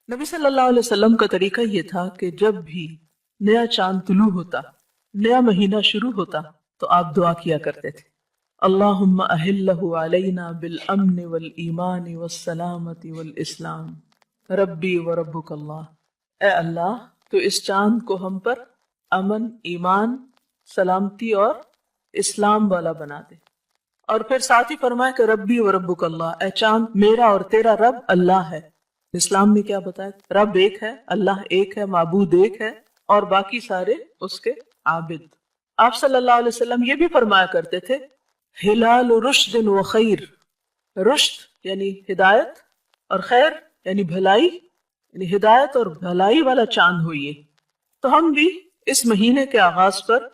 नबी सल्लल्लाहु अलैहि वसल्लम का तरीका ये था कि जब भी नया चांद तुलू होता, नया महीना शुरू होता, तो आप दुआ किया करते थे, अल्लाहुम्मा अहिल्लहु अलैना बिल अम्न वल ईमान वस सलामती वल इस्लाम रब्बी व रब्बुकल्लाह। ए अल्लाह, तो इस चांद को हम पर अमन, ईमान, सलामती और इस्लाम वाला बना दे। और फिर साथ ही फरमाया कि रब्बी व रब्बुकल्लाह, ए चांद मेरा और तेरा रब अल्लाह है। इस्लाम में क्या बताया? रब एक है, अल्लाह एक है, माबूद एक है और बाकी सारे उसके आबिद। आप सल्लल्लाहु अलैहि वसल्लम ये भी फरमाया करते थे, हिलाल रुश्दिन व खैर, रुश्द यानी हिदायत और खैर यानी भलाई, यानी हिदायत और भलाई वाला चांद हो ये। तो हम भी इस महीने के आगाज पर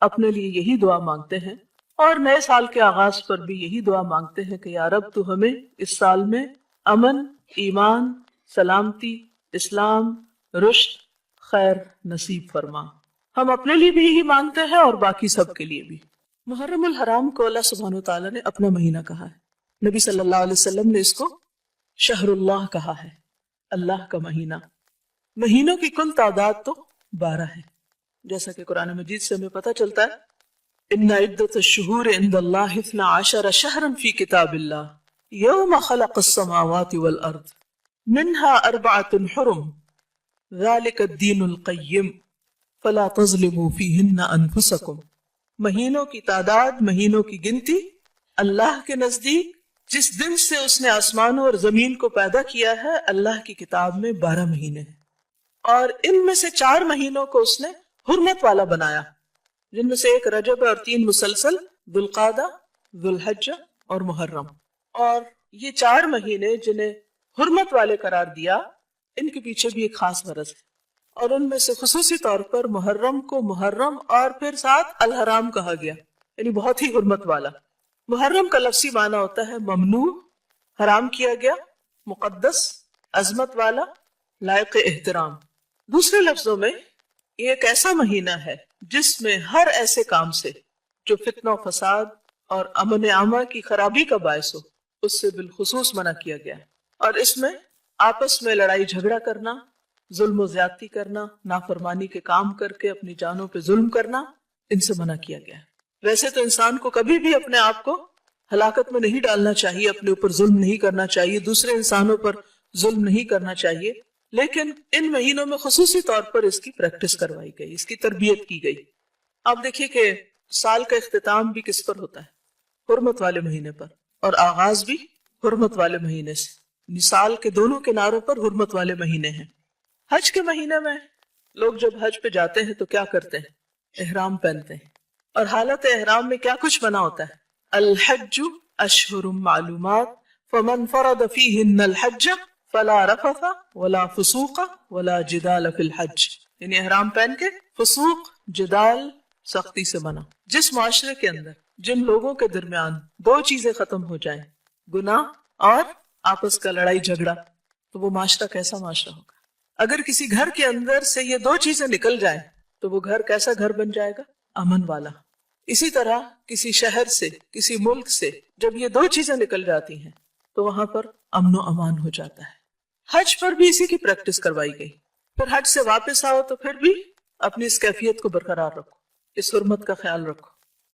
अपने लिए यही दुआ मांगते हैं और नए साल के आगाज पर भी यही दुआ मांगते हैं कि या रब, तू हमें इस साल में अमन, ईमान, सलामती, इस्लाम, रुश्द, खैर नसीब फरमा। हम अपने लिए भी यही मांगते हैं और बाकी सबके लिए भी। मुहर्रमुल हराम को अल्लाह सुब्हानहु व तआला ने अपना महीना कहा है। नबी सल्लल्लाहु अलैहि वसल्लम ने इसको शहरुल्लाह कहा है, अल्लाह का महीना। महीनों की कुल तादाद तो 12 है, जैसा कि कुरान मजीद से हमें पता चलता है, इन्ना इद्दतुश्शुहूर इंदल्लाहि 12 शहरन फी किताबिल्लाह यौम खलक़स समावाति वल अर्द मिन्हा अर्बअतुन हुरुम ज़ालिका द्दीनुल क़य्यिम फला तज़लिमू फ़ीहिन्ना अनफुसकुम। महीनों की तादाद, महीनों की गिनती अल्लाह के नजदीक जिस दिन से उसने आसमानों और जमीन को पैदा किया है, अल्लाह की किताब में 12 महीने हैं और इनमें से 4 महीनों को उसने हुर्मत वाला बनाया, जिनमें से एक रजब और 3 मुसलसल दुल्क़ादा, दुल्हज्जा और मुहर्रम। और ये 4 महीने जिन्हें हुर्मत वाले करार दिया, इनके पीछे भी एक खास गरज है और उनमें से खुसूसी तौर पर मुहर्रम को मुहर्रम और फिर साथ अल हराम कहा गया, यानी बहुत ही हुर्मत वाला। मुहर्रम का लफ्सी माना होता है ममनू, हराम किया गया, मुकद्दस, अजमत वाला, लायक एहतराम। दूसरे लफ्जों में ये एक ऐसा महीना है जिसमें हर ऐसे काम से जो फितना फसाद और अमन आमा की खराबी का बायस हो, उससे बिलखुसूस मना किया गया है। और इसमें आपस में लड़ाई झगड़ा करना, जुल्म ज्यादती करना, नाफरमानी के काम करके अपनी जानों पे जुल्म करना, इनसे मना किया गया है। वैसे तो इंसान को कभी भी अपने आप को हलाकत में नहीं डालना चाहिए, अपने ऊपर जुल्म नहीं करना चाहिए, दूसरे इंसानों पर जुल्म नहीं करना चाहिए, लेकिन इन महीनों में खुसूसी तौर पर इसकी प्रैक्टिस करवाई गई, इसकी तरबियत की गई। आप देखिए कि साल का इख्तिताम भी किस पर होता है? हुर्मत वाले महीने पर, और आगाज भी हुर्मत वाले महीने से। साल के दोनों किनारों पर हुर्मत वाले महीने हैं। हज के महीने में लोग जब हज पे जाते हैं तो क्या करते हैं? एहराम पहनते हैं और हालत एहराम में क्या कुछ बना होता है? अल हज्जु अशहुरुम मालूमात फमन फरद फीहिन्नल हज्ज फला रफसा वला फुसूका वला जिदाल फिल हज। यानी एहराम पहन के फुसूक, जिदाल सख्ती से मना। जिस माशरे के अंदर, जिन लोगों के दरमियान 2 चीजें खत्म हो जाएं, गुनाह और आपस का लड़ाई झगड़ा, तो वो माशरा कैसा माशरा होगा? अगर किसी घर के अंदर से ये 2 चीजें निकल जाएं, तो वो घर कैसा घर बन जाएगा? अमन वाला। इसी तरह किसी शहर से, किसी मुल्क से जब ये 2 चीजें निकल जाती हैं, तो वहां पर अमन अमान हो जाता है। हज पर भी इसी की प्रैक्टिस करवाई गई। फिर हज से वापस आओ तो फिर भी अपनी इस कैफियत को बरकरार रखो, इस हुर्मत का ख्याल रखो।